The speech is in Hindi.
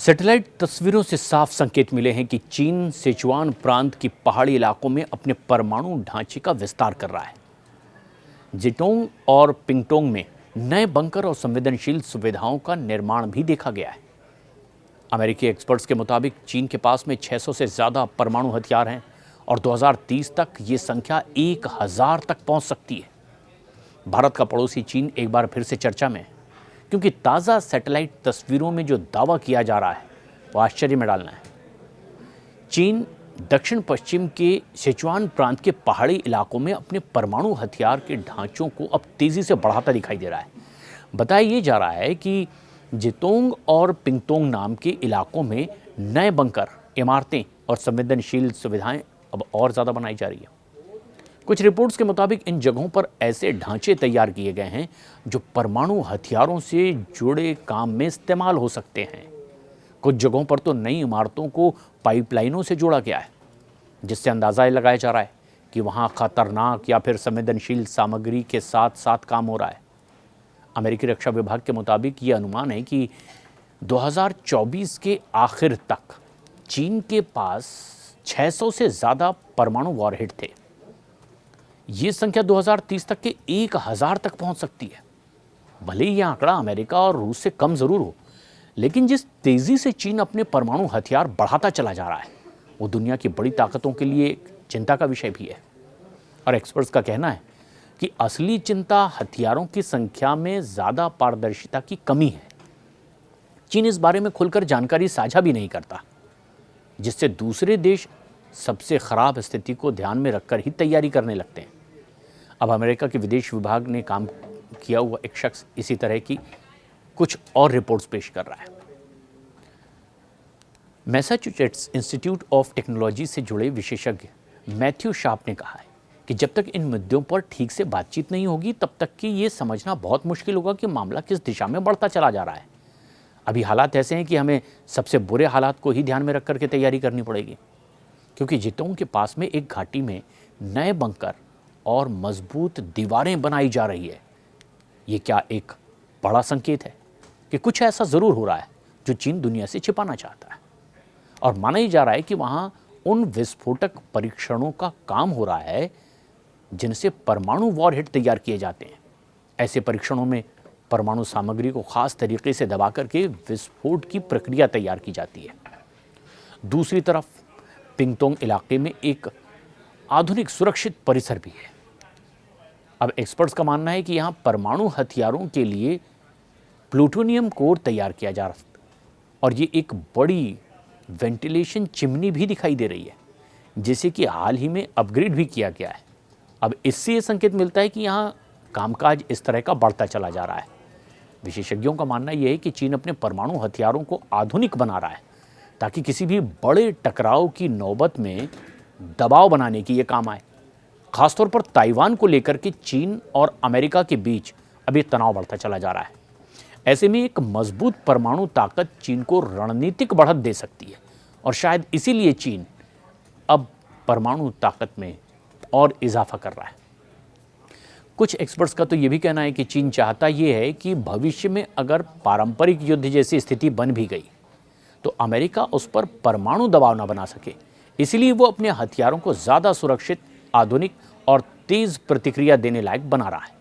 सैटेलाइट तस्वीरों से साफ संकेत मिले हैं कि चीन सिचुआन प्रांत की पहाड़ी इलाकों में अपने परमाणु ढांचे का विस्तार कर रहा है। जिटोंग और पिंगटोंग में नए बंकर और संवेदनशील सुविधाओं का निर्माण भी देखा गया है। अमेरिकी एक्सपर्ट्स के मुताबिक चीन के पास में 600 से ज़्यादा परमाणु हथियार हैं और 2030 तक ये संख्या 1000 तक पहुंच सकती है। भारत का पड़ोसी चीन एक बार फिर से चर्चा में है, क्योंकि ताज़ा सैटेलाइट तस्वीरों में जो दावा किया जा रहा है वो आश्चर्य में डालना है। चीन दक्षिण पश्चिम के सिचुआन प्रांत के पहाड़ी इलाकों में अपने परमाणु हथियार के ढांचों को अब तेज़ी से बढ़ाता दिखाई दे रहा है। बताया ये जा रहा है कि जितोंग और पिंगटोंग नाम के इलाकों में नए बंकर, इमारतें और संवेदनशील सुविधाएं अब और ज़्यादा बनाई जा रही है। कुछ रिपोर्ट्स के मुताबिक इन जगहों पर ऐसे ढांचे तैयार किए गए हैं जो परमाणु हथियारों से जुड़े काम में इस्तेमाल हो सकते हैं। कुछ जगहों पर तो नई इमारतों को पाइपलाइनों से जोड़ा गया है, जिससे अंदाज़ा लगाया जा रहा है कि वहाँ खतरनाक या फिर संवेदनशील सामग्री के साथ साथ काम हो रहा है। अमेरिकी रक्षा विभाग के मुताबिक ये अनुमान है कि 2024 के आखिर तक चीन के पास 600 से ज़्यादा परमाणु वॉरहेड थे। ये संख्या 2030 तक के 1000 तक पहुंच सकती है। भले ही यह आंकड़ा अमेरिका और रूस से कम जरूर हो, लेकिन जिस तेजी से चीन अपने परमाणु हथियार बढ़ाता चला जा रहा है वो दुनिया की बड़ी ताकतों के लिए एक चिंता का विषय भी है। और एक्सपर्ट्स का कहना है कि असली चिंता हथियारों की संख्या में ज़्यादा पारदर्शिता की कमी है। चीन इस बारे में खुलकर जानकारी साझा भी नहीं करता, जिससे दूसरे देश सबसे खराब स्थिति को ध्यान में रखकर ही तैयारी करने लगते हैं। अब अमेरिका के विदेश विभाग ने काम किया हुआ एक शख्स इसी तरह की कुछ और रिपोर्ट्स पेश कर रहा है। मैसाचुसेट्स इंस्टीट्यूट ऑफ टेक्नोलॉजी से जुड़े विशेषज्ञ मैथ्यू शार्प ने कहा है कि जब तक इन मुद्दों पर ठीक से बातचीत नहीं होगी तब तक कि ये समझना बहुत मुश्किल होगा कि मामला किस दिशा में बढ़ता चला जा रहा है। अभी हालात ऐसे हैं कि हमें सबसे बुरे हालात को ही ध्यान में रख करके तैयारी करनी पड़ेगी, क्योंकि जितोंग के पास में एक घाटी में नए बंकर और मजबूत दीवारें बनाई जा रही है। ये क्या एक बड़ा संकेत है कि कुछ ऐसा ज़रूर हो रहा है जो चीन दुनिया से छिपाना चाहता है। और माना ही जा रहा है कि वहाँ उन विस्फोटक परीक्षणों का काम हो रहा है जिनसे परमाणु वॉरहेड तैयार किए जाते हैं। ऐसे परीक्षणों में परमाणु सामग्री को खास तरीके से दबा करके विस्फोट की प्रक्रिया तैयार की जाती है। दूसरी तरफ पिंगटोंग इलाके में एक आधुनिक सुरक्षित परिसर भी है। अब एक्सपर्ट्स का मानना है कि यहाँ परमाणु हथियारों के लिए प्लूटोनियम कोर तैयार किया जा रहा है और ये एक बड़ी वेंटिलेशन चिमनी भी दिखाई दे रही है, जिसे कि हाल ही में अपग्रेड भी किया गया है। अब इससे ये संकेत मिलता है कि यहाँ कामकाज इस तरह का बढ़ता चला जा रहा है। विशेषज्ञों का मानना यह है कि चीन अपने परमाणु हथियारों को आधुनिक बना रहा है ताकि किसी भी बड़े टकराव की नौबत में दबाव बनाने की ये काम आए। खासतौर पर ताइवान को लेकर के चीन और अमेरिका के बीच अभी तनाव बढ़ता चला जा रहा है। ऐसे में एक मजबूत परमाणु ताकत चीन को रणनीतिक बढ़त दे सकती है और शायद इसीलिए चीन अब परमाणु ताकत में और इजाफा कर रहा है। कुछ एक्सपर्ट्स का तो ये भी कहना है कि चीन चाहता ये है कि भविष्य में अगर पारंपरिक युद्ध जैसी स्थिति बन भी गई तो अमेरिका उस पर परमाणु दबाव न बना सके, इसलिए वो अपने हथियारों को ज़्यादा सुरक्षित, आधुनिक और तेज़ प्रतिक्रिया देने लायक बना रहा है।